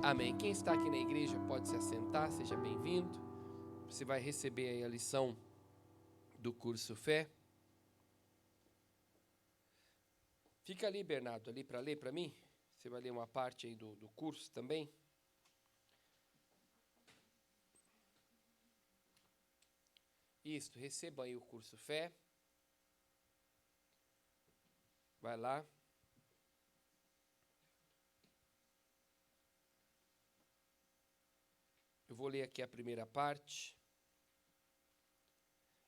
Amém. Quem está aqui na igreja pode se assentar, seja bem-vindo. Você vai receber aí a lição do curso Fé. Fica ali, Bernardo, ali para ler para mim. Você vai ler uma parte aí do curso também. Isso, receba aí o curso Fé. Vai lá. Eu vou ler aqui a primeira parte.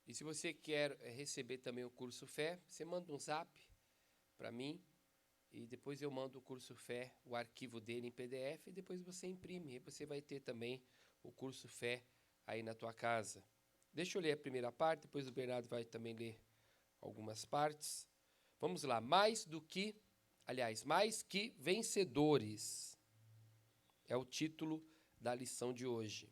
E se você quer receber também o curso Fé, você manda um zap para mim. E depois eu mando o curso Fé, o arquivo dele em PDF. E depois você imprime. E você vai ter também o curso Fé aí na tua casa. Deixa eu ler a primeira parte, depois o Bernardo vai também ler algumas partes. Vamos lá. Mais que vencedores. É o título da lição de hoje.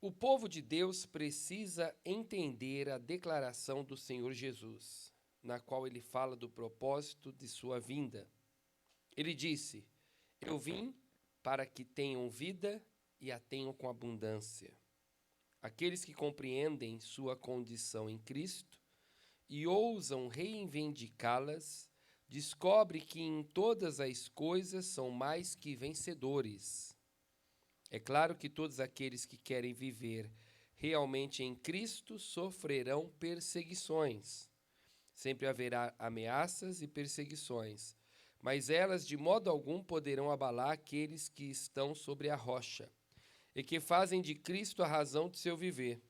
O povo de Deus precisa entender a declaração do Senhor Jesus, na qual ele fala do propósito de sua vinda. Ele disse: Eu vim para que tenham vida e a tenham com abundância. Aqueles que compreendem sua condição em Cristo e ousam reivindicá-las, descobrem que em todas as coisas são mais que vencedores. É claro que todos aqueles que querem viver realmente em Cristo sofrerão perseguições. Sempre haverá ameaças e perseguições, mas elas de modo algum poderão abalar aqueles que estão sobre a rocha e que fazem de Cristo a razão de seu viver.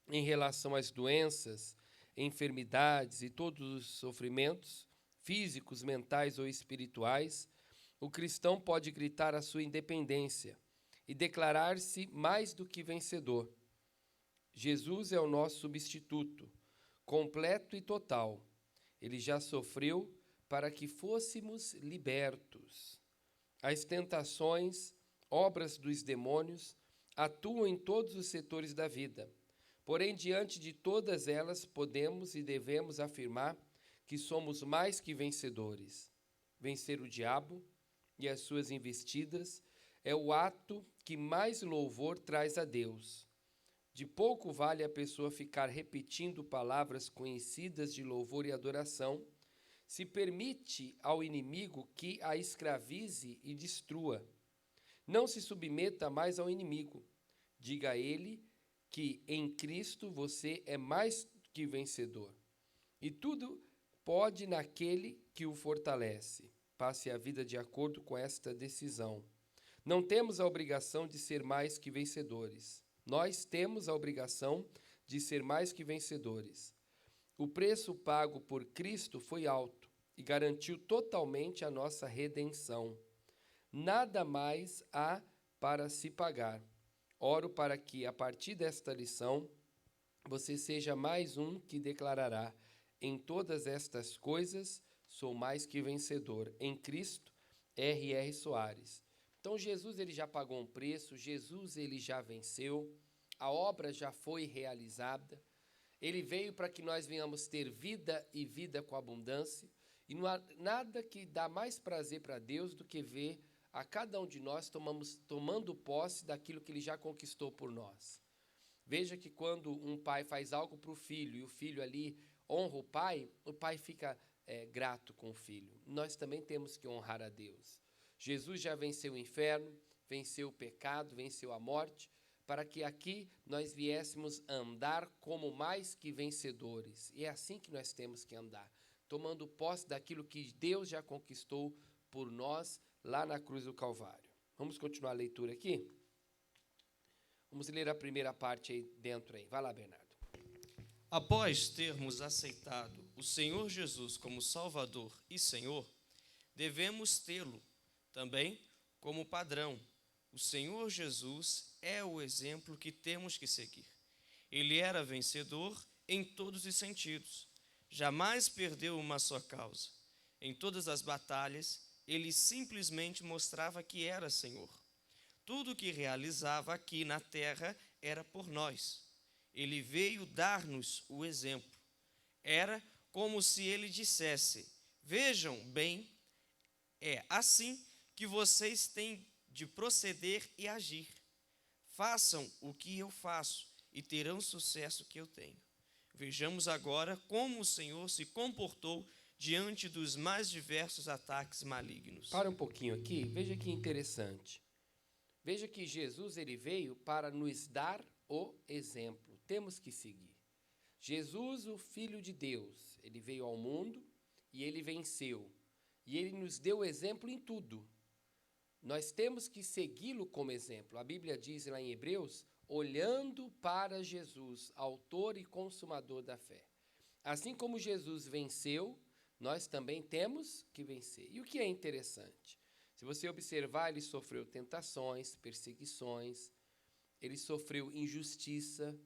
Em relação às doenças, enfermidades e todos os sofrimentos, físicos, mentais ou espirituais, o cristão pode gritar a sua independência e declarar-se mais do que vencedor. Jesus é o nosso substituto, completo e total. Ele já sofreu para que fôssemos libertos. As tentações, obras dos demônios, atuam em todos os setores da vida. Porém, diante de todas elas, podemos e devemos afirmar que somos mais que vencedores. Vencer o diabo e as suas investidas é o ato que mais louvor traz a Deus. De pouco vale a pessoa ficar repetindo palavras conhecidas de louvor e adoração, se permite ao inimigo que a escravize e destrua. Não se submeta mais ao inimigo. Diga a ele que em Cristo você é mais que vencedor. E tudo pode naquele que o fortalece. Passe a vida de acordo com esta decisão. Não temos a obrigação de ser mais que vencedores. Nós temos a obrigação de ser mais que vencedores. O preço pago por Cristo foi alto e garantiu totalmente a nossa redenção. Nada mais há para se pagar. Oro para que, a partir desta lição, você seja mais um que declarará: em todas estas coisas sou mais que vencedor. Em Cristo, R.R. Soares. Então, Jesus ele já pagou um preço, Jesus ele já venceu, a obra já foi realizada. Ele veio para que nós venhamos ter vida e vida com abundância. E não há nada que dá mais prazer para Deus do que ver a cada um de nós tomando posse daquilo que Ele já conquistou por nós. Veja que quando um pai faz algo para o filho e o filho ali honra o pai fica grato com o filho. Nós também temos que honrar a Deus. Jesus já venceu o inferno, venceu o pecado, venceu a morte, para que aqui nós viéssemos andar como mais que vencedores. E é assim que nós temos que andar, tomando posse daquilo que Deus já conquistou por nós lá na cruz do Calvário. Vamos continuar a leitura aqui? Vamos ler a primeira parte aí dentro aí. Vai lá, Bernardo. Após termos aceitado o Senhor Jesus como Salvador e Senhor, devemos tê-lo também como padrão. O Senhor Jesus é o exemplo que temos que seguir. Ele era vencedor em todos os sentidos. Jamais perdeu uma só causa. Em todas as batalhas, ele simplesmente mostrava que era Senhor. Tudo o que realizava aqui na terra era por nós. Ele veio dar-nos o exemplo. Era como se ele dissesse: vejam bem, É assim que vocês têm de proceder e agir. Façam o que eu faço e terão o sucesso que eu tenho. Vejamos agora como o Senhor se comportou diante dos mais diversos ataques malignos. Para um pouquinho aqui, veja que interessante. Veja que Jesus ele veio para nos dar o exemplo. Temos que seguir. Jesus, o Filho de Deus, ele veio ao mundo e ele venceu. E ele nos deu exemplo em tudo. Nós temos que segui-lo como exemplo. A Bíblia diz lá em Hebreus, olhando para Jesus, autor e consumador da fé. Assim como Jesus venceu, nós também temos que vencer. E o que é interessante? Se você observar, ele sofreu tentações, perseguições, ele sofreu injustiça,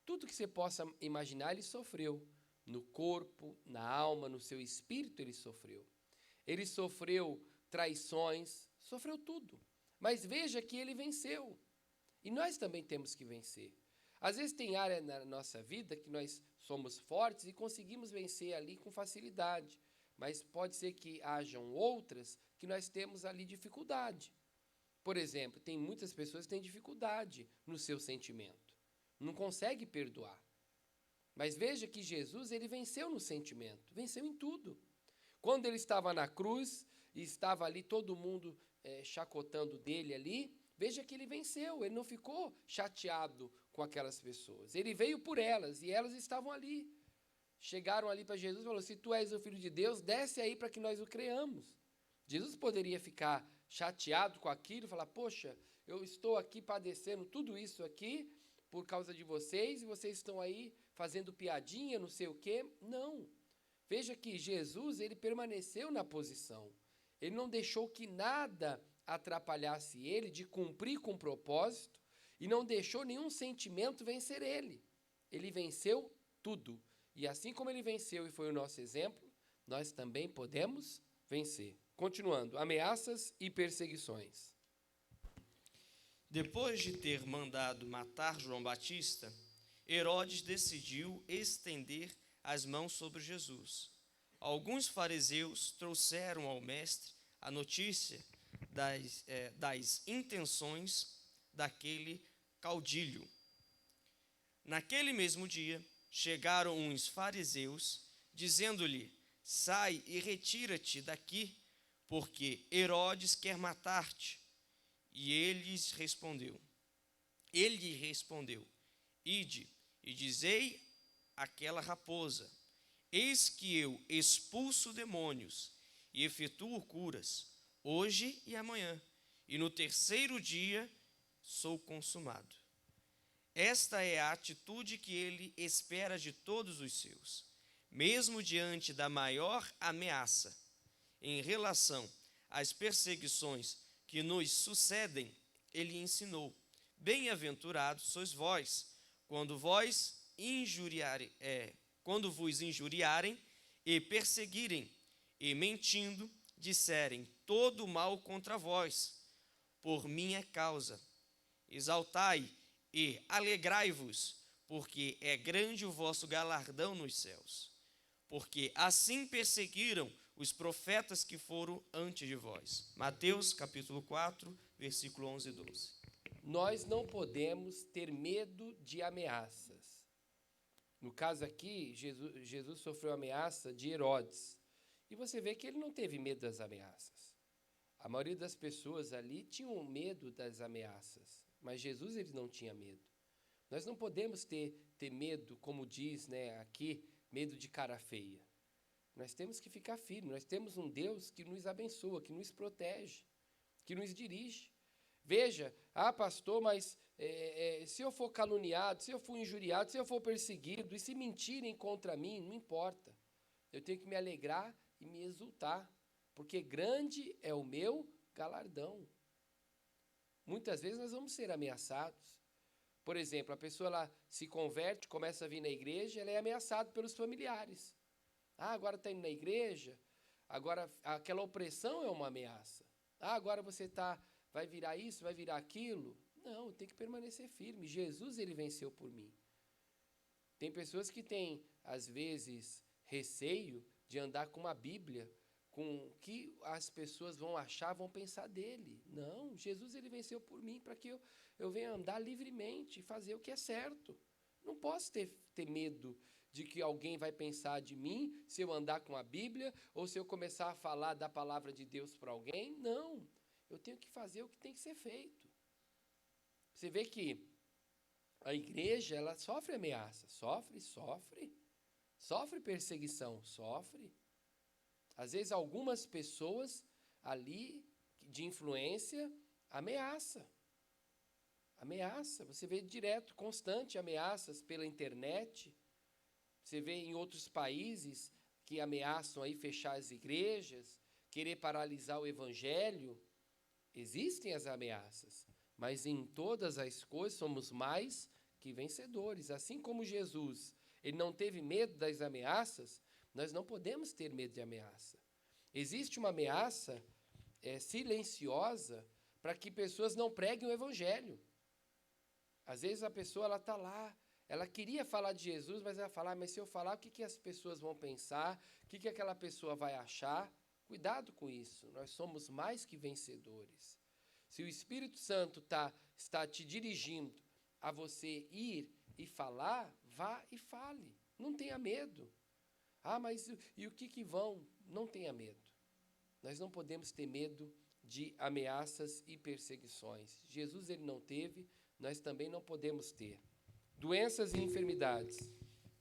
tudo que você possa imaginar ele sofreu. No corpo, na alma, no seu espírito ele sofreu. Ele sofreu traições, sofreu tudo. Mas veja que ele venceu. E nós também temos que vencer. Às vezes tem área na nossa vida que nós somos fortes e conseguimos vencer ali com facilidade. Mas pode ser que hajam outras que nós temos ali dificuldade. Por exemplo, tem muitas pessoas que têm dificuldade no seu sentimento. Não consegue perdoar. Mas veja que Jesus, ele venceu no sentimento, venceu em tudo. Quando ele estava na cruz e estava ali todo mundo chacotando dele ali, veja que ele venceu, ele não ficou chateado com aquelas pessoas. Ele veio por elas e elas estavam ali. Chegaram ali para Jesus e falaram, se tu és o Filho de Deus, desce aí para que nós o creamos. Jesus poderia ficar chateado com aquilo e falar, poxa, eu estou aqui padecendo tudo isso aqui por causa de vocês e vocês estão aí fazendo piadinha, não sei o quê. Não. Veja que Jesus, ele permaneceu na posição. Ele não deixou que nada atrapalhasse ele de cumprir com o propósito e não deixou nenhum sentimento vencer ele. Ele venceu tudo. E assim como ele venceu e foi o nosso exemplo, nós também podemos vencer. Continuando, ameaças e perseguições. Depois de ter mandado matar João Batista, Herodes decidiu estender as mãos sobre Jesus. Alguns fariseus trouxeram ao mestre a notícia das intenções daquele caudilho. Naquele mesmo dia, chegaram uns fariseus, dizendo-lhe, sai e retira-te daqui, porque Herodes quer matar-te. E ele lhe respondeu, ide e dizei àquela raposa, eis que eu expulso demônios e efetuo curas, hoje e amanhã, e no terceiro dia sou consumado. Esta é a atitude que ele espera de todos os seus, mesmo diante da maior ameaça. Em relação às perseguições que nos sucedem, ele ensinou, bem-aventurados sois vós, quando vos injuriarem e perseguirem, e mentindo, disserem todo o mal contra vós, por minha causa. Exaltai e alegrai-vos, porque é grande o vosso galardão nos céus. Porque assim perseguiram os profetas que foram antes de vós. Mateus, capítulo 4, versículo 11 e 12. Nós não podemos ter medo de ameaças. No caso aqui, Jesus sofreu ameaça de Herodes. E você vê que ele não teve medo das ameaças. A maioria das pessoas ali tinham medo das ameaças, mas Jesus ele não tinha medo. Nós não podemos ter medo, como diz aqui, medo de cara feia. Nós temos que ficar firmes, nós temos um Deus que nos abençoa, que nos protege, que nos dirige. Veja, pastor, mas se eu for caluniado, se eu for injuriado, se eu for perseguido, e se mentirem contra mim, não importa. Eu tenho que me alegrar e me exultar, porque grande é o meu galardão. Muitas vezes nós vamos ser ameaçados. Por exemplo, a pessoa lá se converte, começa a vir na igreja, ela é ameaçada pelos familiares. Agora está indo na igreja, agora aquela opressão é uma ameaça. Agora você vai virar isso, vai virar aquilo. Não, tem que permanecer firme. Jesus, ele venceu por mim. Tem pessoas que têm, às vezes, receio de andar com uma Bíblia, com o que as pessoas vão achar, vão pensar dele. Não, Jesus ele venceu por mim para que eu venha andar livremente e fazer o que é certo. Não posso ter medo de que alguém vai pensar de mim se eu andar com a Bíblia ou se eu começar a falar da palavra de Deus para alguém. Não, eu tenho que fazer o que tem que ser feito. Você vê que a igreja, ela sofre ameaça, sofre perseguição, sofre. Às vezes algumas pessoas ali de influência ameaça. Você vê direto, constante ameaças pela internet. Você vê em outros países que ameaçam aí fechar as igrejas, querer paralisar o evangelho. Existem as ameaças, mas em todas as coisas somos mais que vencedores. Assim como Jesus, ele não teve medo das ameaças, nós não podemos ter medo de ameaça. Existe uma ameaça silenciosa para que pessoas não preguem o evangelho. Às vezes a pessoa está lá, ela queria falar de Jesus, mas ela fala, mas se eu falar, o que as pessoas vão pensar? O que aquela pessoa vai achar? Cuidado com isso, nós somos mais que vencedores. Se o Espírito Santo está te dirigindo a você ir e falar, vá e fale, não tenha medo. Mas e o que vão? Não tenha medo. Nós não podemos ter medo de ameaças e perseguições. Jesus ele não teve, nós também não podemos ter. Doenças e enfermidades.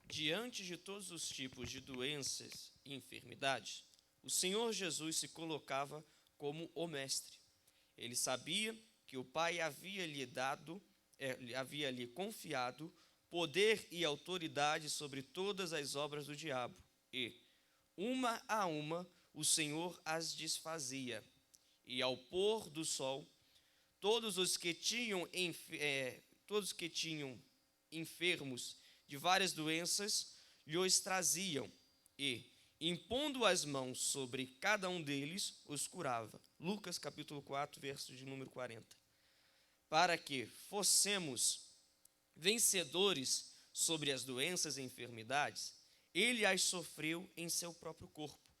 Diante de todos os tipos de doenças e enfermidades, o Senhor Jesus se colocava como o mestre. Ele sabia que o Pai havia lhe confiado poder e autoridade sobre todas as obras do diabo, e, uma a uma, o Senhor as desfazia. E ao pôr do sol, todos os que tinham enfermos de várias doenças lhes traziam, e, impondo as mãos sobre cada um deles, os curava. Lucas capítulo 4, verso de número 40. Para que fossemos vencedores sobre as doenças e enfermidades, ele as sofreu em seu próprio corpo,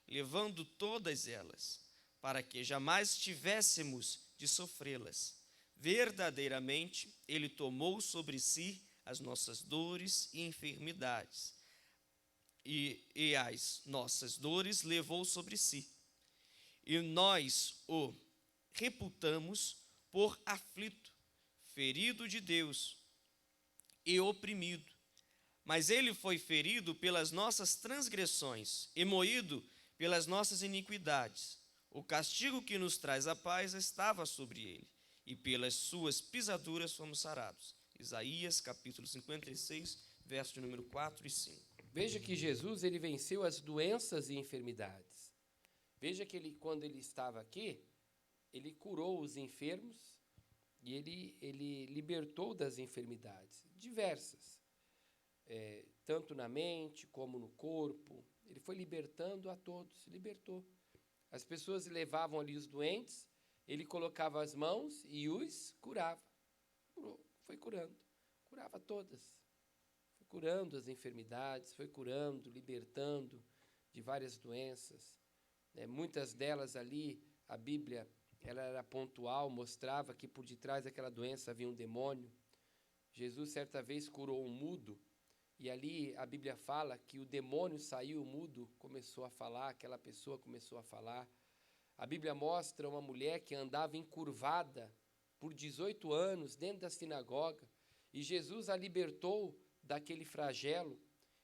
levando todas elas, para que jamais tivéssemos de sofrê-las. Verdadeiramente, ele tomou sobre si as nossas dores e enfermidades, e as nossas dores levou sobre si. E nós o reputamos por aflito, ferido de Deus e oprimido. Mas ele foi ferido pelas nossas transgressões e moído pelas nossas iniquidades. O castigo que nos traz a paz estava sobre ele, e pelas suas pisaduras fomos sarados. Isaías capítulo 56, verso de número 4 e 5. Veja que Jesus ele venceu as doenças e enfermidades. Veja que quando ele estava aqui, ele curou os enfermos e ele libertou das enfermidades diversas, tanto na mente como no corpo. Ele foi libertando a todos, libertou. As pessoas levavam ali os doentes, ele colocava as mãos e os curava. Foi curando, curava todas. Foi curando as enfermidades, foi curando, libertando de várias doenças. Muitas delas ali, a Bíblia ela era pontual, mostrava que por detrás daquela doença havia um demônio. Jesus, certa vez, curou um mudo, e ali a Bíblia fala que o demônio saiu, o mudo começou a falar, aquela pessoa começou a falar. A Bíblia mostra uma mulher que andava encurvada por 18 anos dentro da sinagoga, e Jesus a libertou daquele flagelo,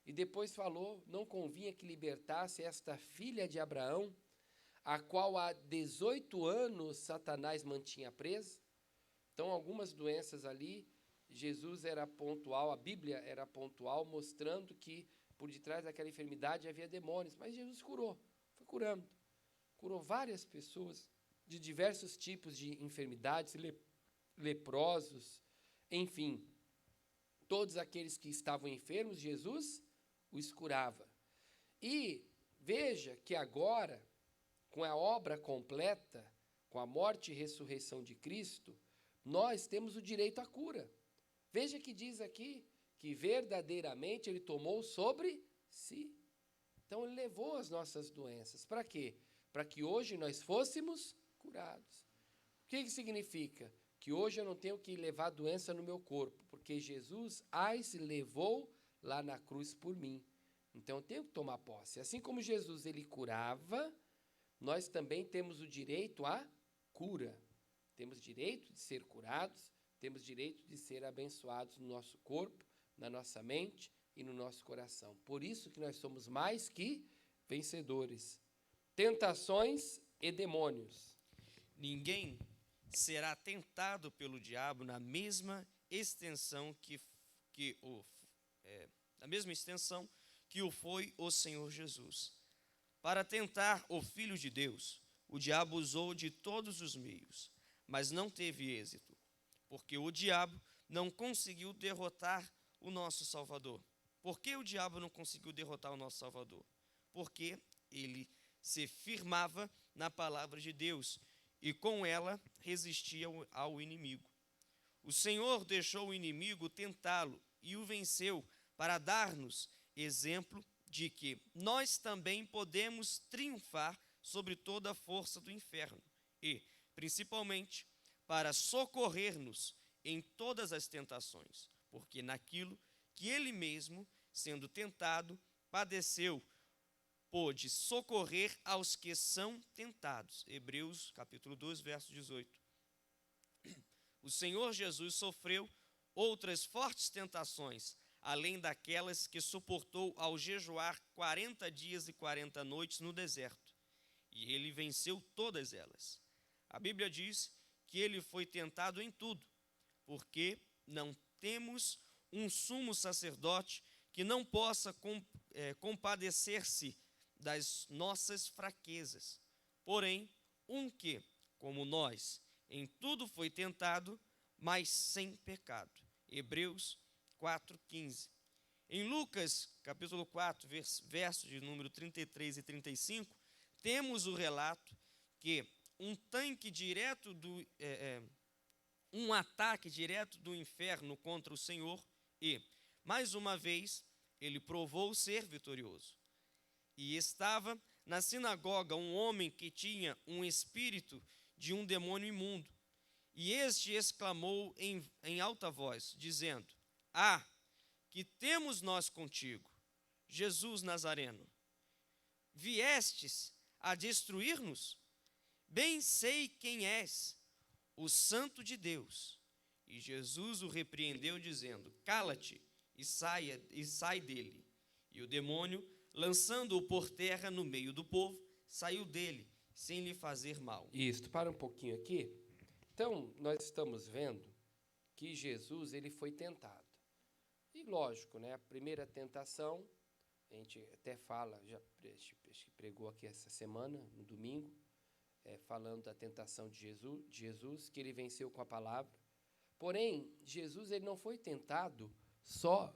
e depois falou, não convinha que libertasse esta filha de Abraão, a qual há 18 anos Satanás mantinha presa. Então, algumas doenças ali, Jesus era pontual, a Bíblia era pontual, mostrando que por detrás daquela enfermidade havia demônios. Mas Jesus curou, foi curando. Curou várias pessoas de diversos tipos de enfermidades, leprosos, enfim. Todos aqueles que estavam enfermos, Jesus os curava. E veja que agora, com a obra completa, com a morte e ressurreição de Cristo, nós temos o direito à cura. Veja que diz aqui que verdadeiramente ele tomou sobre si. Então, ele levou as nossas doenças. Para quê? Para que hoje nós fôssemos curados. O que significa? Que hoje eu não tenho que levar doença no meu corpo, porque Jesus as levou lá na cruz por mim. Então, eu tenho que tomar posse. Assim como Jesus, ele curava, nós também temos o direito à cura. Temos direito de ser curados, temos direito de ser abençoados no nosso corpo, na nossa mente e no nosso coração. Por isso que nós somos mais que vencedores. Tentações e demônios. Ninguém será tentado pelo diabo na mesma extensão que o foi o Senhor Jesus. Para tentar o Filho de Deus, o diabo usou de todos os meios, mas não teve êxito, porque o diabo não conseguiu derrotar o nosso Salvador. Por que o diabo não conseguiu derrotar o nosso Salvador? Porque ele se firmava na palavra de Deus e com ela resistia ao inimigo. O Senhor deixou o inimigo tentá-lo e o venceu para dar-nos exemplo de que nós também podemos triunfar sobre toda a força do inferno e, principalmente, para socorrer-nos em todas as tentações, porque naquilo que ele mesmo, sendo tentado, padeceu, pôde socorrer aos que são tentados. Hebreus capítulo 2, verso 18. O Senhor Jesus sofreu outras fortes tentações, além daquelas que suportou ao jejuar 40 dias e 40 noites no deserto. E ele venceu todas elas. A Bíblia diz que ele foi tentado em tudo, porque não temos um sumo sacerdote que não possa compadecer-se das nossas fraquezas. Porém, um que, como nós, em tudo foi tentado, mas sem pecado. Hebreus 4:15. Em Lucas, capítulo 4, versos de número 33 e 35, temos o relato que um ataque direto do inferno contra o Senhor e, mais uma vez, ele provou ser vitorioso. E estava na sinagoga um homem que tinha um espírito de um demônio imundo. E este exclamou em alta voz, dizendo: Ah, que temos nós contigo, Jesus Nazareno? Viestes a destruir-nos? Bem sei quem és, o Santo de Deus. E Jesus o repreendeu, dizendo: Cala-te e sai dele. E o demônio, lançando-o por terra no meio do povo, saiu dele, sem lhe fazer mal. Isso, para um pouquinho aqui. Então, nós estamos vendo que Jesus, ele foi tentado. E lógico, né? A primeira tentação, a gente até fala, já pregou aqui essa semana, no domingo, falando da tentação de Jesus, que ele venceu com a palavra. Porém, Jesus, ele não foi tentado só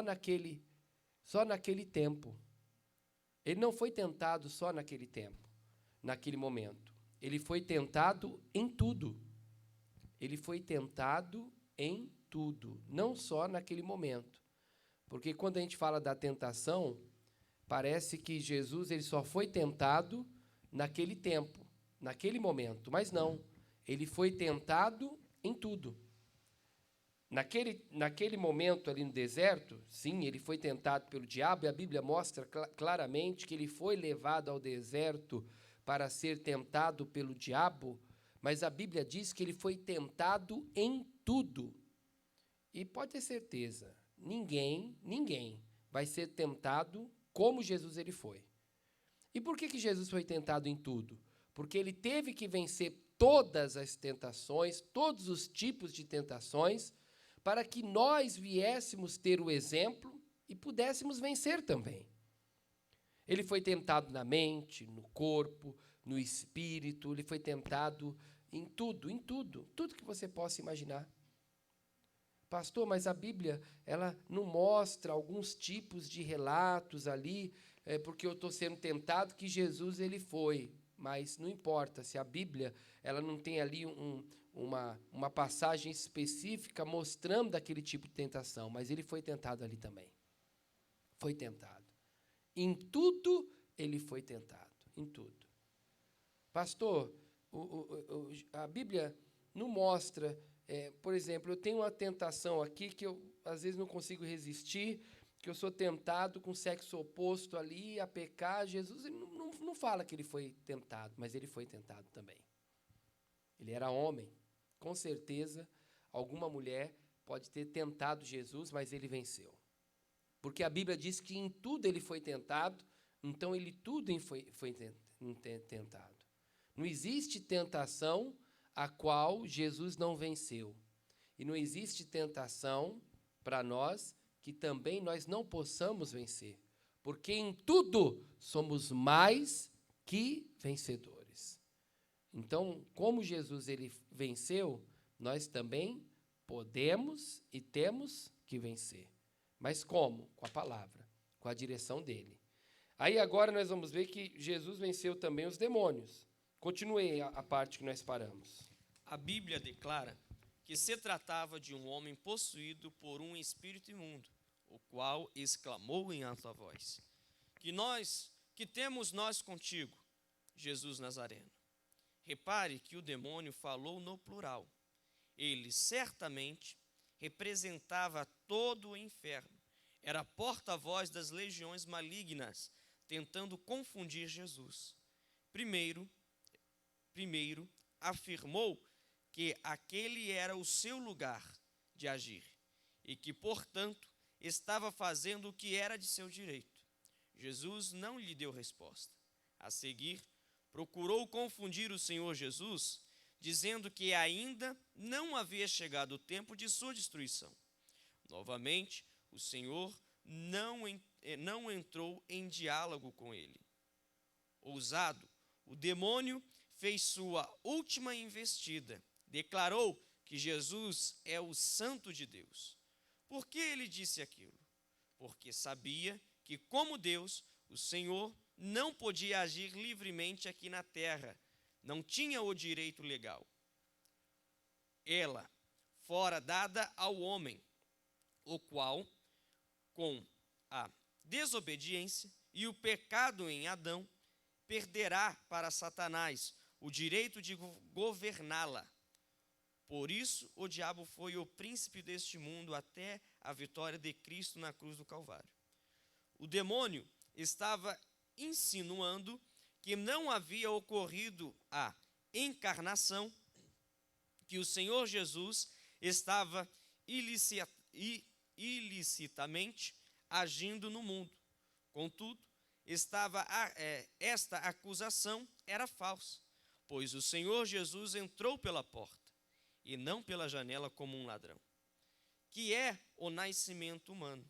naquele tempo. Ele não foi tentado só naquele tempo, naquele momento. Ele foi tentado em tudo. Ele foi tentado em tudo, não só naquele momento. Porque quando a gente fala da tentação, parece que Jesus ele só foi tentado naquele tempo, naquele momento. Mas não, ele foi tentado em tudo. Naquele momento ali no deserto, sim, ele foi tentado pelo diabo, e a Bíblia mostra claramente que ele foi levado ao deserto para ser tentado pelo diabo, mas a Bíblia diz que ele foi tentado em tudo. E pode ter certeza, ninguém vai ser tentado como Jesus ele foi. E por que Jesus foi tentado em tudo? Porque ele teve que vencer todas as tentações, todos os tipos de tentações, para que nós viéssemos ter o exemplo e pudéssemos vencer também. Ele foi tentado na mente, no corpo, no espírito, ele foi tentado em tudo que você possa imaginar. Pastor, mas a Bíblia, ela não mostra alguns tipos de relatos ali, porque eu estou sendo tentado, que Jesus ele foi. Mas não importa, se a Bíblia ela não tem ali uma passagem específica mostrando aquele tipo de tentação, mas ele foi tentado ali também. Foi tentado. em tudo ele foi tentado, em tudo. Pastor, a Bíblia não mostra, por exemplo, eu tenho uma tentação aqui que eu às vezes não consigo resistir, que eu sou tentado com o sexo oposto ali a pecar. Jesus ele não fala que ele foi tentado, mas ele foi tentado também. Ele era homem. Com certeza, alguma mulher pode ter tentado Jesus, mas ele venceu. Porque a Bíblia diz que em tudo ele foi tentado, então ele tudo foi tentado. Não existe tentação a qual Jesus não venceu. E não existe tentação para nós que também nós não possamos vencer. Porque em tudo somos mais que vencedores. Então, como Jesus ele venceu, nós também podemos e temos que vencer. Mas como? Com a palavra, com a direção dele. Aí agora nós vamos ver que Jesus venceu também os demônios. Continue a parte que nós paramos. A Bíblia declara que se tratava de um homem possuído por um espírito imundo, o qual exclamou em alta voz: que temos nós contigo, Jesus Nazareno? Repare que o demônio falou no plural. Ele certamente representava todo o inferno. Era porta-voz das legiões malignas, tentando confundir Jesus. Primeiro, afirmou que aquele era o seu lugar de agir e que, portanto, estava fazendo o que era de seu direito. Jesus não lhe deu resposta. A seguir, procurou confundir o Senhor Jesus, dizendo que ainda não havia chegado o tempo de sua destruição. Novamente, o Senhor não entrou em diálogo com ele. Ousado, o demônio fez sua última investida. Declarou que Jesus é o Santo de Deus. Por que ele disse aquilo? Porque sabia que, como Deus, o Senhor não podia agir livremente aqui na terra. Não tinha o direito legal. Ela fora dada ao homem, o qual, com a desobediência e o pecado em Adão, perderá para Satanás o direito de governá-la. Por isso, o diabo foi o príncipe deste mundo até a vitória de Cristo na cruz do Calvário. O demônio estava insinuando que não havia ocorrido a encarnação, que o Senhor Jesus estava ilicitamente agindo no mundo. Contudo, esta acusação era falsa, pois o Senhor Jesus entrou pela porta e não pela janela como um ladrão, que é o nascimento humano.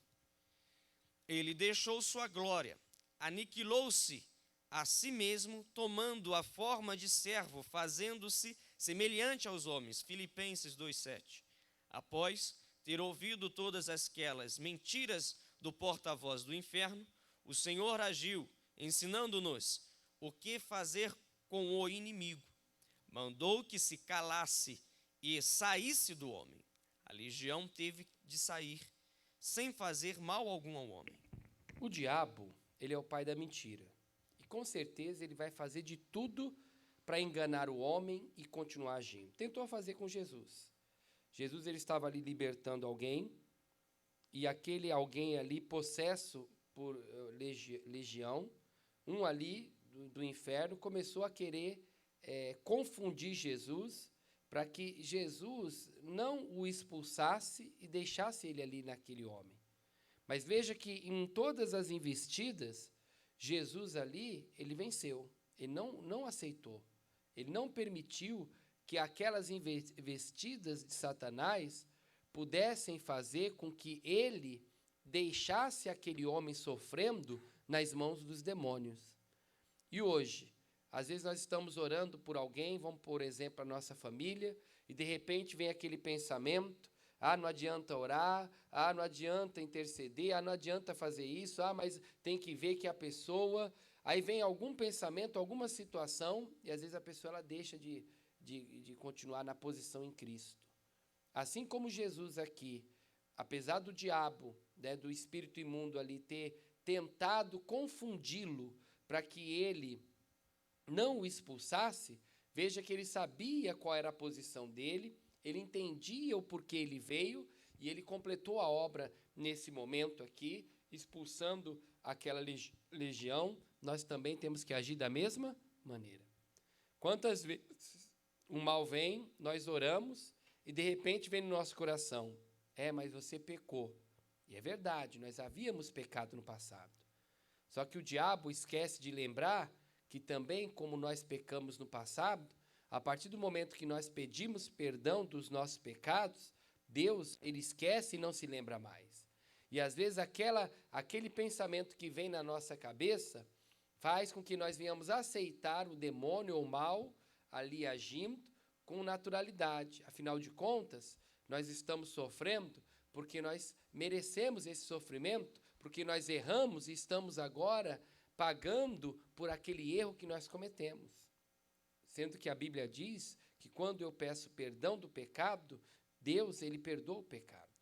Ele deixou sua glória, aniquilou-se a si mesmo, tomando a forma de servo, fazendo-se semelhante aos homens. Filipenses 2,7. Após ter ouvido todas aquelas mentiras do porta-voz do inferno, o Senhor agiu, ensinando-nos o que fazer com o inimigo. Mandou que se calasse e saísse do homem. A legião teve de sair, sem fazer mal algum ao homem. O diabo, ele é o pai da mentira. E com certeza ele vai fazer de tudo para enganar o homem e continuar agindo. Tentou fazer com Jesus. Jesus ele estava ali libertando alguém, e aquele alguém ali, possesso por legião, um ali do inferno, começou a querer confundir Jesus, para que Jesus não o expulsasse e deixasse ele ali naquele homem. Mas veja que em todas as investidas, Jesus ali, ele venceu. Ele não aceitou. Ele não permitiu que aquelas investidas de Satanás pudessem fazer com que ele deixasse aquele homem sofrendo nas mãos dos demônios. E hoje, às vezes nós estamos orando por alguém, vamos por exemplo a nossa família, e de repente vem aquele pensamento: não adianta orar, não adianta interceder, não adianta fazer isso, mas tem que ver que a pessoa... Aí vem algum pensamento, alguma situação, e às vezes a pessoa ela deixa de continuar na posição em Cristo. Assim como Jesus aqui, apesar do diabo, do espírito imundo ali ter tentado confundi-lo para que ele não o expulsasse, veja que ele sabia qual era a posição dele, ele entendia o porquê ele veio, e ele completou a obra nesse momento aqui, expulsando aquela legião. Nós também temos que agir da mesma maneira. Quantas vezes o mal vem, nós oramos, e de repente vem no nosso coração, mas você pecou. E é verdade, nós havíamos pecado no passado. Só que o diabo esquece de lembrar que também, como nós pecamos no passado, a partir do momento que nós pedimos perdão dos nossos pecados, Deus, ele esquece e não se lembra mais. E às vezes aquele pensamento que vem na nossa cabeça faz com que nós venhamos aceitar o demônio ou o mal ali agindo com naturalidade. Afinal de contas, nós estamos sofrendo porque nós merecemos esse sofrimento, porque nós erramos e estamos agora pagando por aquele erro que nós cometemos. Sendo que a Bíblia diz que quando eu peço perdão do pecado, Deus, ele perdoa o pecado.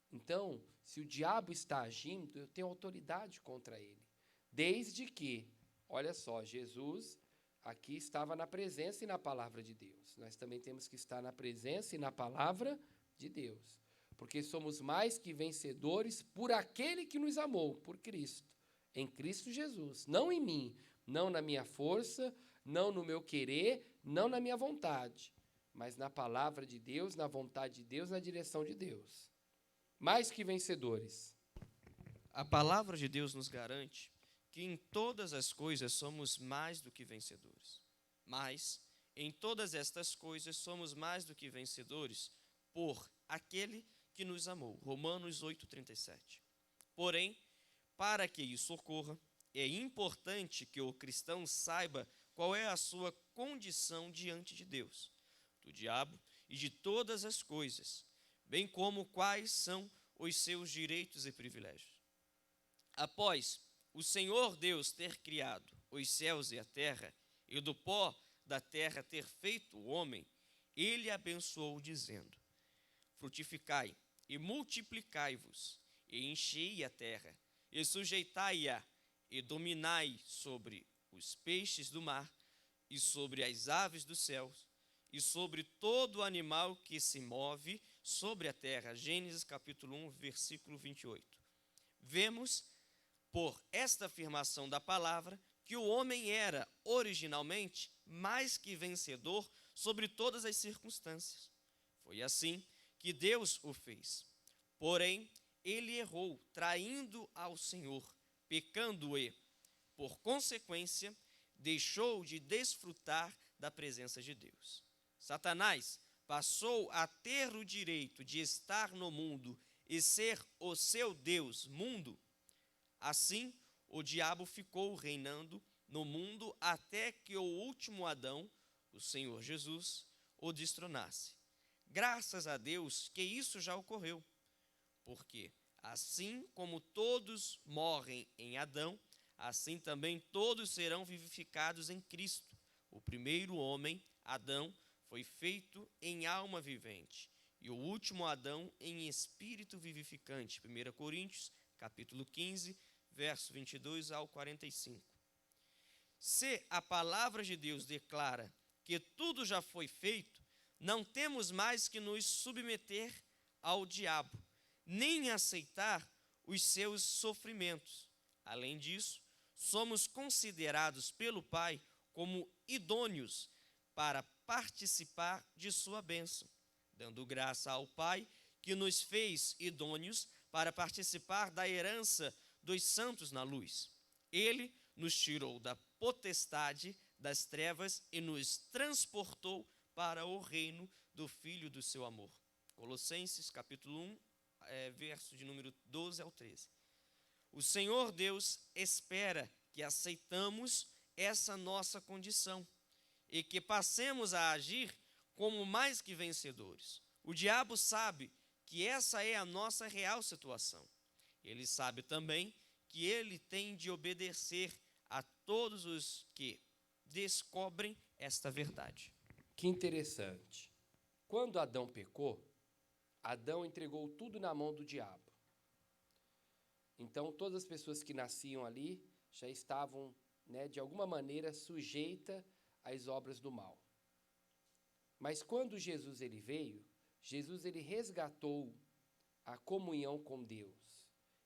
Então, se o diabo está agindo, eu tenho autoridade contra ele. Desde que, olha só, Jesus aqui estava na presença e na palavra de Deus. Nós também temos que estar na presença e na palavra de Deus. Porque somos mais que vencedores por aquele que nos amou, por Cristo. Em Cristo Jesus, não em mim, não na minha força, não no meu querer, não na minha vontade, mas na palavra de Deus, na vontade de Deus, na direção de Deus. Mais que vencedores. A palavra de Deus nos garante que em todas as coisas somos mais do que vencedores. Mas, em todas estas coisas somos mais do que vencedores por aquele que nos amou. Romanos 8,37. Porém, para que isso ocorra, é importante que o cristão saiba qual é a sua condição diante de Deus, do diabo e de todas as coisas, bem como quais são os seus direitos e privilégios. Após o Senhor Deus ter criado os céus e a terra, e do pó da terra ter feito o homem, ele abençoou, dizendo: frutificai e multiplicai-vos, e enchei a terra, e sujeitai-a, e dominai sobre os peixes do mar, e sobre as aves dos céus, e sobre todo animal que se move sobre a terra. Gênesis capítulo 1, versículo 28. Vemos, por esta afirmação da palavra, que o homem era, originalmente, mais que vencedor sobre todas as circunstâncias. Foi assim que Deus o fez. Porém, ele errou, traindo ao Senhor, pecando e, por consequência, deixou de desfrutar da presença de Deus. Satanás passou a ter o direito de estar no mundo e ser o seu Deus, mundo. Assim, o diabo ficou reinando no mundo até que o último Adão, o Senhor Jesus, o destronasse. Graças a Deus que isso já ocorreu, porque assim como todos morrem em Adão, assim também todos serão vivificados em Cristo. O primeiro homem, Adão, foi feito em alma vivente, e o último Adão em espírito vivificante. 1 Coríntios, capítulo 15, verso 22 ao 45. Se a palavra de Deus declara que tudo já foi feito, não temos mais que nos submeter ao diabo, nem aceitar os seus sofrimentos. Além disso, somos considerados pelo Pai como idôneos para participar de sua bênção, dando graça ao Pai que nos fez idôneos para participar da herança dos santos na luz. Ele nos tirou da potestade das trevas e nos transportou para o reino do Filho do seu amor. Colossenses capítulo 1, verso de número 12 ao 13. O Senhor Deus espera que aceitamos essa nossa condição e que passemos a agir como mais que vencedores. O diabo sabe que essa é a nossa real situação. Ele sabe também que ele tem de obedecer a todos os que descobrem esta verdade. Que interessante. Quando Adão pecou, Adão entregou tudo na mão do diabo. Então, todas as pessoas que nasciam ali já estavam, né, de alguma maneira, sujeitas às obras do mal. Mas quando Jesus ele veio, Jesus ele resgatou a comunhão com Deus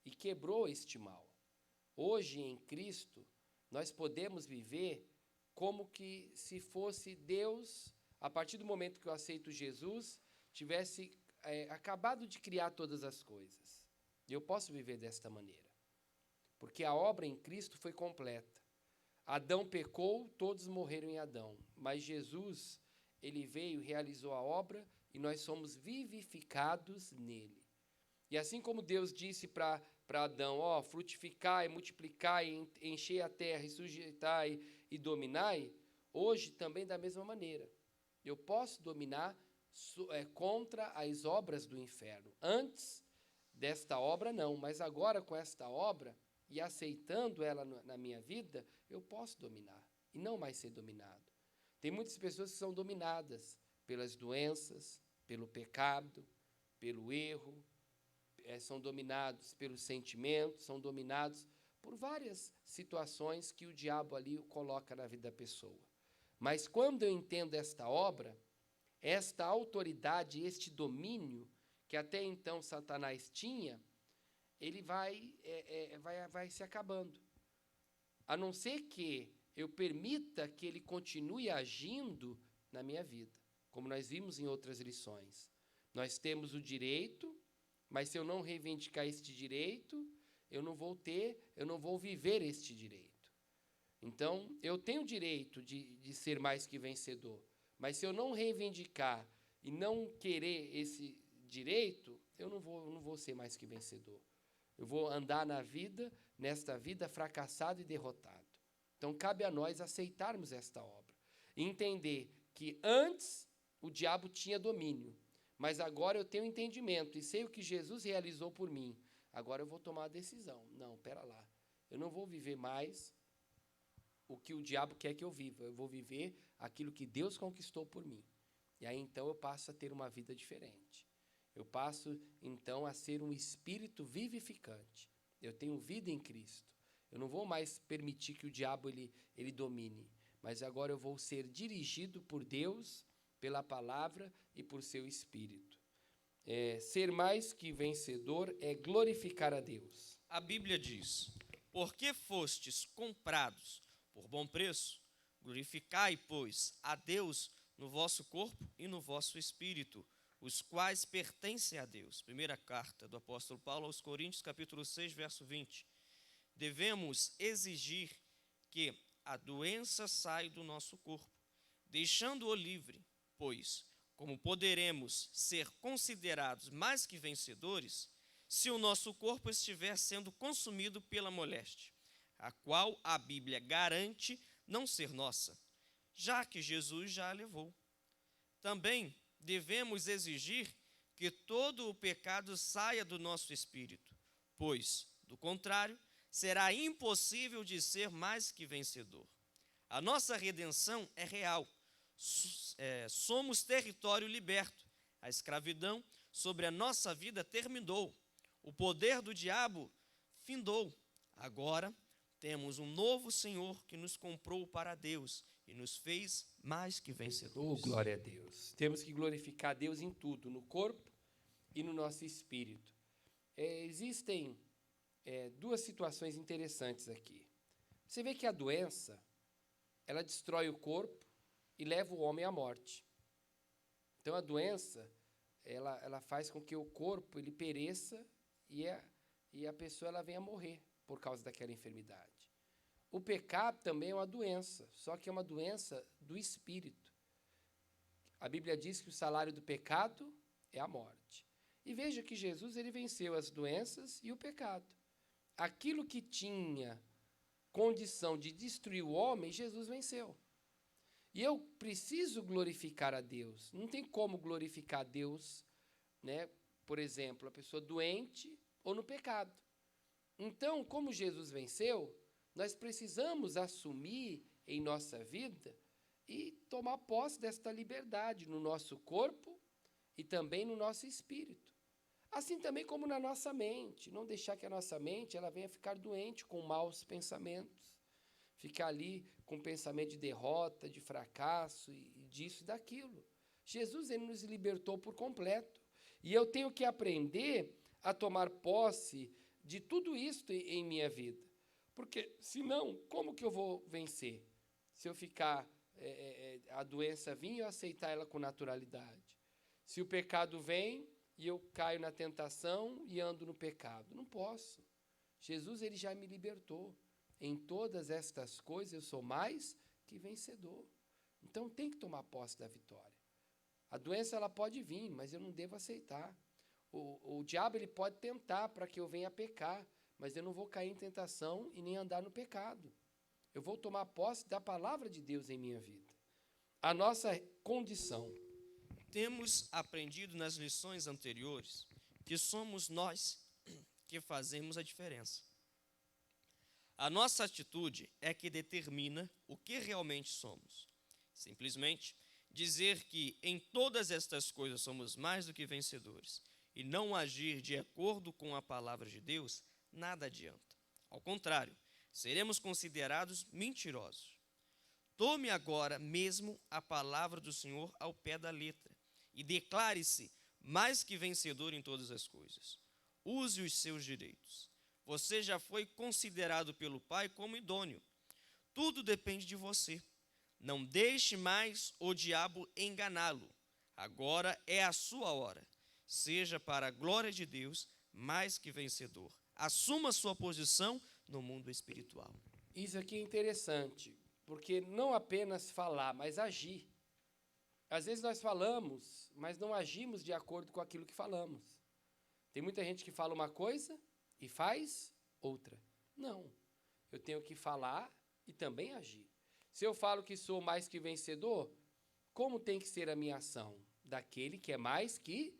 e quebrou este mal. Hoje, em Cristo, nós podemos viver como que se fosse Deus, a partir do momento que eu aceito Jesus, tivesse acabado de criar todas as coisas. Eu posso viver desta maneira, porque a obra em Cristo foi completa. Adão pecou, todos morreram em Adão, mas Jesus, ele veio, realizou a obra e nós somos vivificados nele. E assim como Deus disse para Adão, frutificai, multiplicai, enchei a terra e sujeitai e dominai, hoje também da mesma maneira. Eu posso dominar contra as obras do inferno. Antes desta obra não, mas agora com esta obra e aceitando ela na minha vida, eu posso dominar e não mais ser dominado. Tem muitas pessoas que são dominadas pelas doenças, pelo pecado, pelo erro, são dominados pelos sentimentos, são dominados por várias situações que o diabo ali coloca na vida da pessoa. Mas quando eu entendo esta obra, esta autoridade, este domínio que até então Satanás tinha, ele vai se acabando. A não ser que eu permita que ele continue agindo na minha vida, como nós vimos em outras lições. Nós temos o direito, mas se eu não reivindicar este direito, eu não vou viver este direito. Então, eu tenho o direito de ser mais que vencedor, mas se eu não reivindicar e não querer esse direito, eu não vou ser mais que vencedor. Eu vou andar nesta vida fracassado e derrotado. Então, cabe a nós aceitarmos esta obra e entender que antes o diabo tinha domínio, mas agora eu tenho entendimento e sei o que Jesus realizou por mim. Agora eu vou tomar a decisão. Não, pera lá. Eu não vou viver mais o que o diabo quer que eu viva. Eu vou viver aquilo que Deus conquistou por mim. E aí, então, eu passo a ter uma vida diferente. Eu passo, então, a ser um espírito vivificante. Eu tenho vida em Cristo. Eu não vou mais permitir que o diabo ele domine, mas agora eu vou ser dirigido por Deus, pela palavra e por seu Espírito. Ser mais que vencedor é glorificar a Deus. A Bíblia diz: porque fostes comprados por bom preço, glorificai, pois, a Deus no vosso corpo e no vosso espírito, os quais pertencem a Deus. Primeira carta do apóstolo Paulo aos Coríntios, capítulo 6, verso 20. Devemos exigir que a doença saia do nosso corpo, deixando-o livre, pois, como poderemos ser considerados mais que vencedores, se o nosso corpo estiver sendo consumido pela moléstia, a qual a Bíblia garante não ser nossa, já que Jesus já a levou. Também devemos exigir que todo o pecado saia do nosso espírito, pois, do contrário, será impossível de ser mais que vencedor. A nossa redenção é real. Somos território liberto. A escravidão sobre a nossa vida terminou. O poder do diabo findou. Agora temos um novo Senhor que nos comprou para Deus e nos fez mais que vencedores. Glória a Deus. Temos que glorificar a Deus em tudo, no corpo e no nosso espírito. Existem duas situações interessantes aqui. Você vê que a doença, ela destrói o corpo e leva o homem à morte. Então, a doença, ela faz com que o corpo ele pereça e a pessoa ela venha a morrer por causa daquela enfermidade. O pecado também é uma doença, só que é uma doença do espírito. A Bíblia diz que o salário do pecado é a morte. E veja que Jesus ele venceu as doenças e o pecado. Aquilo que tinha condição de destruir o homem, Jesus venceu. E eu preciso glorificar a Deus. Não tem como glorificar a Deus, né? Por exemplo, a pessoa doente ou no pecado. Então, como Jesus venceu, nós precisamos assumir em nossa vida e tomar posse desta liberdade no nosso corpo e também no nosso espírito. Assim também como na nossa mente, não deixar que a nossa mente ela venha ficar doente com maus pensamentos, ficar ali com pensamento de derrota, de fracasso e disso e daquilo. Jesus ele nos libertou por completo. E eu tenho que aprender a tomar posse de tudo isso em minha vida. Porque, senão, como que eu vou vencer? Se eu ficar, a doença vir e eu aceitar ela com naturalidade. Se o pecado vem e eu caio na tentação e ando no pecado. Não posso. Jesus ele já me libertou. Em todas estas coisas eu sou mais que vencedor. Então tem que tomar posse da vitória. A doença ela pode vir, mas eu não devo aceitar. O diabo ele pode tentar para que eu venha a pecar, mas eu não vou cair em tentação e nem andar no pecado. Eu vou tomar posse da palavra de Deus em minha vida. A nossa condição. Temos aprendido nas lições anteriores que somos nós que fazemos a diferença. A nossa atitude é que determina o que realmente somos. Simplesmente dizer que em todas estas coisas somos mais do que vencedores e não agir de acordo com a palavra de Deus, nada adianta. Ao contrário, seremos considerados mentirosos. Tome agora mesmo a palavra do Senhor ao pé da letra e declare-se mais que vencedor em todas as coisas. Use os seus direitos. Você já foi considerado pelo Pai como idôneo. Tudo depende de você. Não deixe mais o diabo enganá-lo. Agora é a sua hora. Seja para a glória de Deus mais que vencedor. Assuma sua posição no mundo espiritual. Isso aqui é interessante, porque não apenas falar, mas agir. Às vezes nós falamos, mas não agimos de acordo com aquilo que falamos. Tem muita gente que fala uma coisa e faz outra. Não, eu tenho que falar e também agir. Se eu falo que sou mais que vencedor, como tem que ser a minha ação? Daquele que é mais que,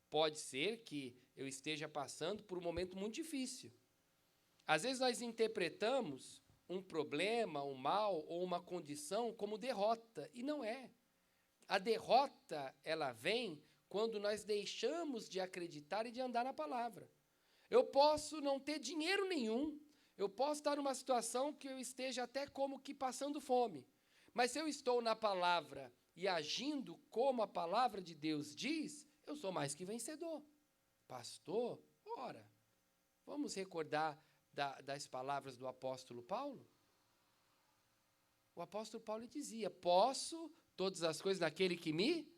pode ser que eu esteja passando por um momento muito difícil. Às vezes nós interpretamos um problema, um mal ou uma condição como derrota, e não é. A derrota, ela vem quando nós deixamos de acreditar e de andar na palavra. Eu posso não ter dinheiro nenhum, eu posso estar numa situação que eu esteja até como que passando fome, mas se eu estou na palavra e agindo como a palavra de Deus diz, eu sou mais que vencedor. Pastor, ora, vamos recordar das palavras do apóstolo Paulo? O apóstolo Paulo dizia, posso todas as coisas naquele que me...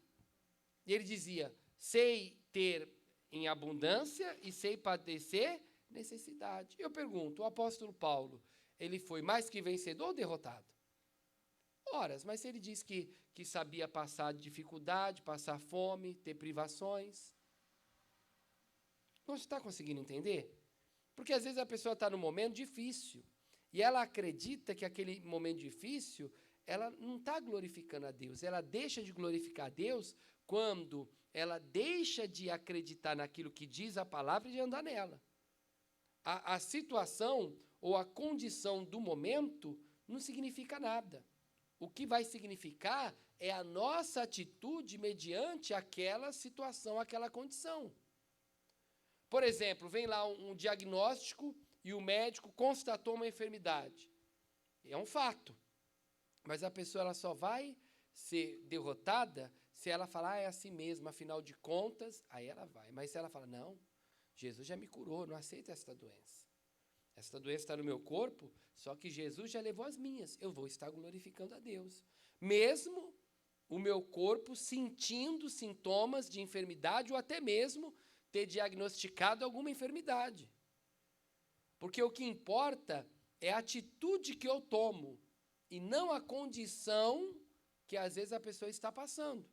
E ele dizia, sei ter em abundância e sei padecer necessidade. Eu pergunto, o apóstolo Paulo, ele foi mais que vencedor ou derrotado? Ora, mas se ele diz que sabia passar dificuldade, passar fome, ter privações, não está conseguindo entender? Porque às vezes a pessoa está num momento difícil e ela acredita que aquele momento difícil, ela não está glorificando a Deus, ela deixa de glorificar a Deus quando ela deixa de acreditar naquilo que diz a palavra e de andar nela. A situação ou a condição do momento não significa nada. O que vai significar é a nossa atitude mediante aquela situação, aquela condição. Por exemplo, vem lá um diagnóstico e o médico constatou uma enfermidade. É um fato. Mas a pessoa ela só vai ser derrotada se ela falar, é assim mesmo, afinal de contas, aí ela vai. Mas se ela fala, não, Jesus já me curou, não aceito esta doença. Esta doença está no meu corpo, só que Jesus já levou as minhas. Eu vou estar glorificando a Deus. Mesmo o meu corpo sentindo sintomas de enfermidade ou até mesmo ter diagnosticado alguma enfermidade. Porque o que importa é a atitude que eu tomo e não a condição que às vezes a pessoa está passando.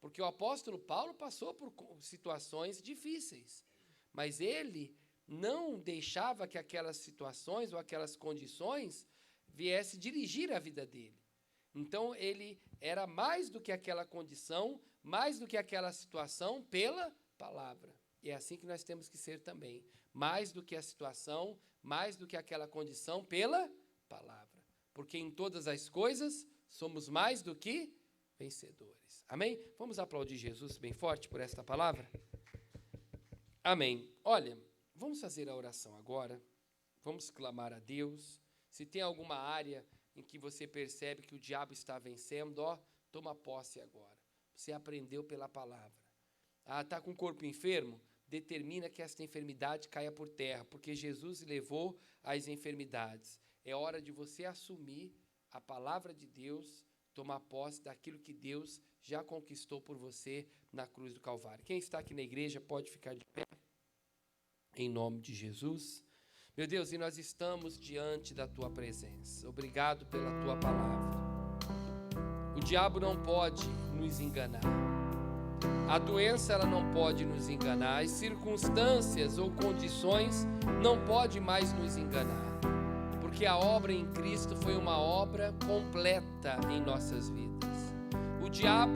Porque o apóstolo Paulo passou por situações difíceis, mas ele não deixava que aquelas situações ou aquelas condições viessem dirigir a vida dele. Então, ele era mais do que aquela condição, mais do que aquela situação, pela palavra. E é assim que nós temos que ser também. Mais do que a situação, mais do que aquela condição, pela palavra. Porque em todas as coisas, somos mais do que vencedores. Amém? Vamos aplaudir Jesus bem forte por esta palavra? Amém. Olha, vamos fazer a oração agora. Vamos clamar a Deus. Se tem alguma área em que você percebe que o diabo está vencendo, toma posse agora. Você aprendeu pela palavra. Está com o corpo enfermo? Determina que esta enfermidade caia por terra, porque Jesus levou as enfermidades. É hora de você assumir a palavra de Deus, tomar posse daquilo que Deus já conquistou por você na cruz do Calvário. Quem está aqui na igreja pode ficar de pé, em nome de Jesus. Meu Deus, e nós estamos diante da Tua presença. Obrigado pela Tua palavra. O diabo não pode nos enganar. A doença, ela não pode nos enganar. As circunstâncias ou condições não podem mais nos enganar. Porque a obra em Cristo foi uma obra completa em nossas vidas. O diabo,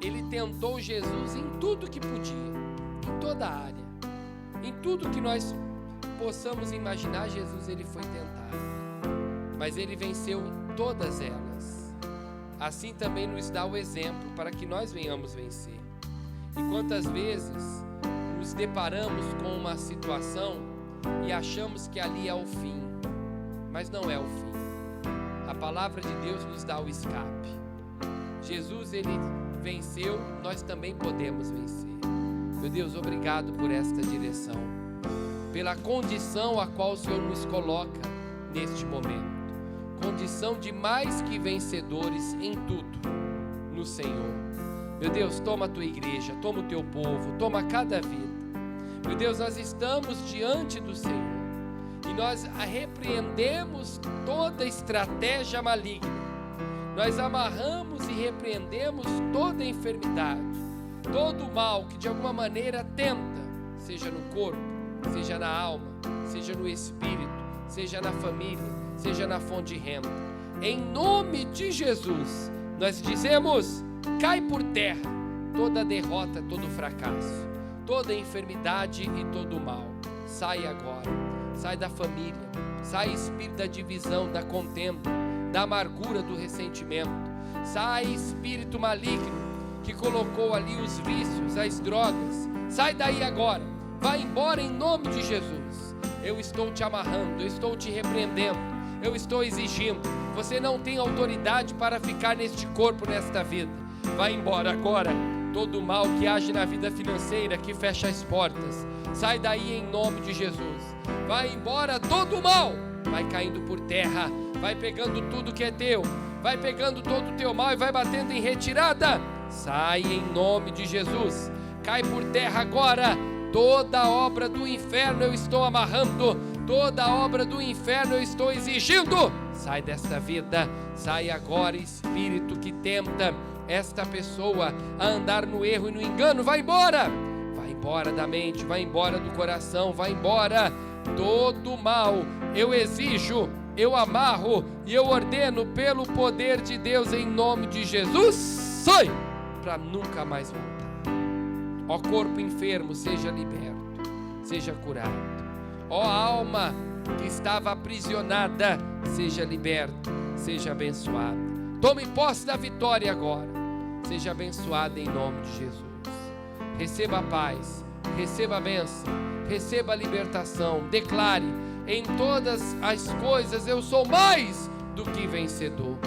ele tentou Jesus em tudo que podia, em toda a área. Em tudo que nós possamos imaginar, Jesus, ele foi tentado. Mas ele venceu em todas elas. Assim também nos dá o exemplo para que nós venhamos vencer. E quantas vezes nos deparamos com uma situação e achamos que ali é o fim, mas não é o fim. A palavra de Deus nos dá o escape. Jesus, ele venceu, nós também podemos vencer. Meu Deus, obrigado por esta direção, pela condição a qual o Senhor nos coloca neste momento. Condição de mais que vencedores em tudo, no Senhor. Meu Deus, toma a Tua igreja, toma o Teu povo, toma cada vida. Meu Deus, nós estamos diante do Senhor e nós repreendemos toda estratégia maligna. Nós amarramos e repreendemos toda enfermidade, todo o mal que de alguma maneira tenta, seja no corpo, seja na alma, seja no espírito, seja na família, seja na fonte de renda. Em nome de Jesus, nós dizemos: cai por terra toda derrota, todo fracasso, toda enfermidade e todo mal. Sai agora, sai da família, sai espírito da divisão, da contenda, da amargura, do ressentimento. Sai espírito maligno que colocou ali os vícios, as drogas. Sai daí agora, vai embora em nome de Jesus. Eu estou te amarrando, eu estou te repreendendo, eu estou exigindo. Você não tem autoridade para ficar neste corpo, nesta vida. Vai embora agora, todo mal que age na vida financeira, que fecha as portas. Sai daí em nome de Jesus. Vai embora todo mal, vai caindo por terra, vai pegando tudo que é teu, vai pegando todo o teu mal e vai batendo em retirada. Sai em nome de Jesus. Cai por terra agora. Toda obra do inferno eu estou amarrando, toda obra do inferno eu estou exigindo. Sai desta vida, sai agora, espírito que tenta esta pessoa a andar no erro e no engano. Vai embora da mente, vai embora do coração, vai embora. Todo mal eu exijo, eu amarro e eu ordeno pelo poder de Deus em nome de Jesus. Sai para nunca mais voltar. Ó corpo enfermo, seja liberto, seja curado. Ó alma que estava aprisionada, seja liberta, seja abençoada. Tome posse da vitória agora. Seja abençoada em nome de Jesus. Receba a paz, receba a bênção, receba a libertação. Declare: em todas as coisas eu sou mais do que vencedor.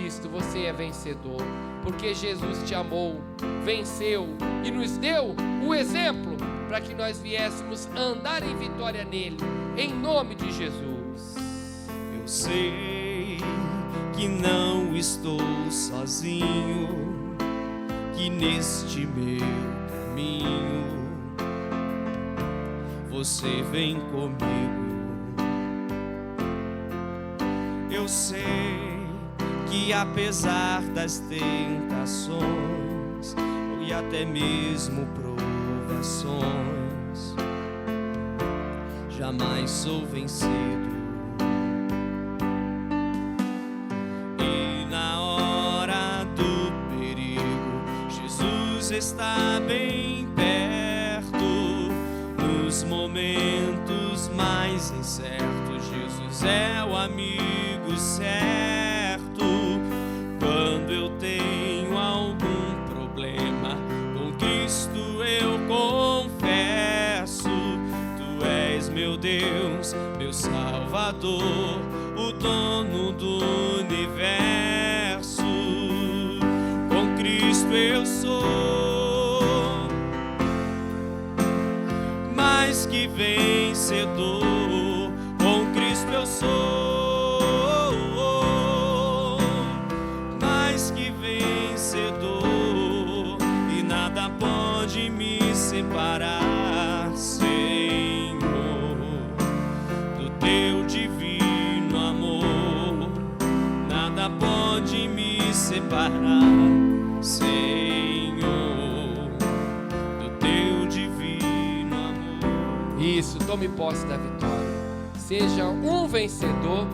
Isto, você é vencedor, porque Jesus te amou, venceu e nos deu o exemplo para que nós viéssemos andar em vitória nele, em nome de Jesus. Eu sei que não estou sozinho, que neste meu caminho você vem comigo. Eu sei que apesar das tentações e até mesmo provações, jamais sou vencido. E na hora do perigo, Jesus está bem perto. Nos momentos mais incertos, Jesus é o amigo certo. Quando eu tenho algum problema, com Cristo eu confesso. Salvador, o dono do universo. Com Cristo eu sou mais que vencedor. Com Cristo eu sou mais que vencedor, e nada pode me separar, Senhor, do teu divino amor. Nada pode me separar, Senhor, do teu divino amor. Isso, tome posse da vitória. Seja um vencedor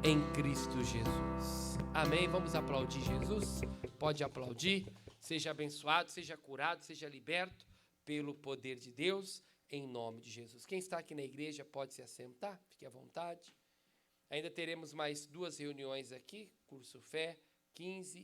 em Cristo Jesus. Amém? Vamos aplaudir Jesus? Pode aplaudir. Seja abençoado, seja curado, seja liberto pelo poder de Deus, em nome de Jesus. Quem está aqui na igreja pode se assentar, fique à vontade. Ainda teremos mais 2 reuniões aqui, curso Fé, 15 e